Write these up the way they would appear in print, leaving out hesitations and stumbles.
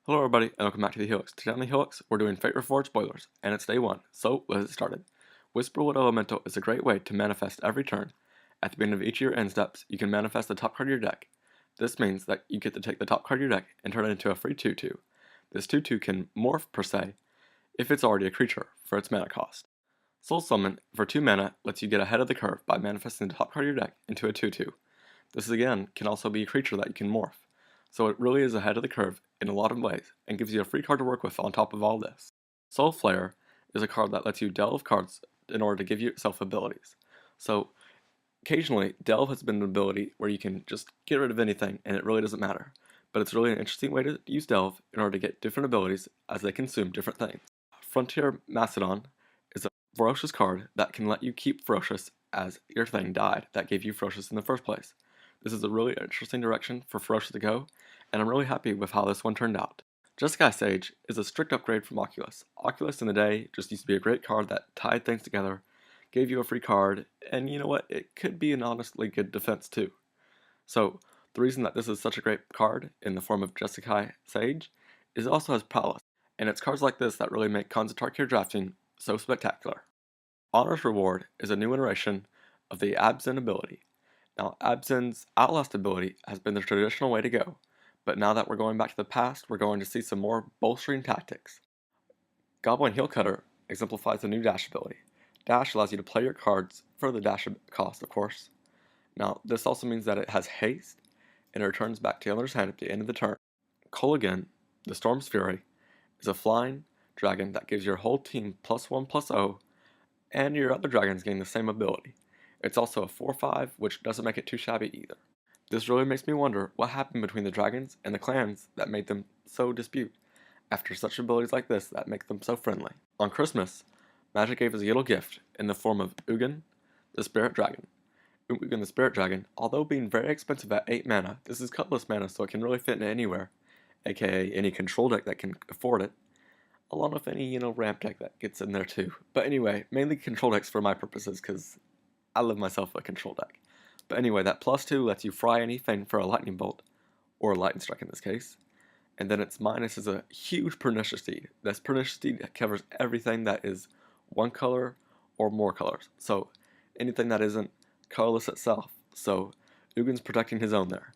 Hello everybody and welcome back to the Helix. Today on the Helix, we're doing Fate Reforged spoilers, and it's day 1, so let's get started. Whisperwood Elemental is a great way to manifest every turn. At the beginning of each of your end steps, you can manifest the top card of your deck. This means that you get to take the top card of your deck and turn it into a free 2-2. This 2-2 can morph per se, if it's already a creature, for its mana cost. Soul Summon, for 2 mana, lets you get ahead of the curve by manifesting the top card of your deck into a 2-2. This again can also be a creature that you can morph. So it really is ahead of the curve in a lot of ways, and gives you a free card to work with on top of all this. Soul Flare is a card that lets you delve cards in order to give yourself abilities. So occasionally, Delve has been an ability where you can just get rid of anything and it really doesn't matter. But it's really an interesting way to use Delve in order to get different abilities as they consume different things. Frontier Macedon is a Ferocious card that can let you keep Ferocious as your thing died that gave you Ferocious in the first place. This is a really interesting direction for Ferocious to go, and I'm really happy with how this one turned out. Jeskai Sage is a strict upgrade from Oculus. Oculus in the day just used to be a great card that tied things together, gave you a free card, and you know what, it could be an honestly good defense too. So, the reason that this is such a great card in the form of Jeskai Sage is it also has prowess, and it's cards like this that really make Konzatarkir drafting so spectacular. Honor's Reward is a new iteration of the Abzan ability. Now, Abzan's Outlast ability has been the traditional way to go, but now that we're going back to the past, we're going to see some more bolstering tactics. Goblin Heel Cutter exemplifies the new dash ability. Dash allows you to play your cards for the dash cost, of course. Now, this also means that it has haste, and it returns back to the owner's hand at the end of the turn. Kolaghan, the Storm's Fury, is a flying dragon that gives your whole team +1/+0, and your other dragons gain the same ability. It's also a 4/5, which doesn't make it too shabby either. This really makes me wonder what happened between the dragons and the clans that made them so dispute, after such abilities like this that make them so friendly. On Christmas, Magic gave us a little gift in the form of Ugin, the Spirit Dragon. Ugin the Spirit Dragon, although being very expensive at 8 mana, this is colorless mana so it can really fit into anywhere, aka any control deck that can afford it, along with any, ramp deck that gets in there too. But anyway, mainly control decks for my purposes, because I love myself a control deck. But anyway, that +2 lets you fry anything for a lightning bolt, or a lightning strike in this case. And then its minus is a huge Pernicious Deed. This Pernicious Deed covers everything that is one color or more colors. So anything that isn't colorless itself. So Ugin's protecting his own there.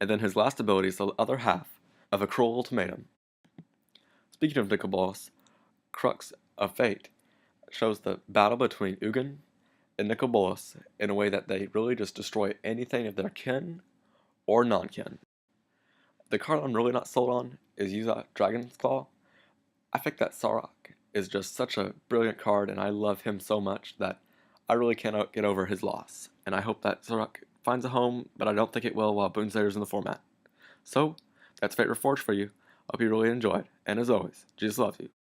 And then his last ability is the other half of a Cruel Ultimatum. Speaking of Nicol Bolas, Crux of Fate shows the battle between Ugin and Nicol Bolas in a way that they really just destroy anything of their kin or non-kin. The card I'm really not sold on is Yuza Dragon's Claw. I think that Sarok is just such a brilliant card, and I love him so much that I really cannot get over his loss. And I hope that Sarok finds a home, but I don't think it will while Boonslayer's in the format. So, that's Fate Reforged for you. Hope you really enjoyed, and as always, Jesus loves you.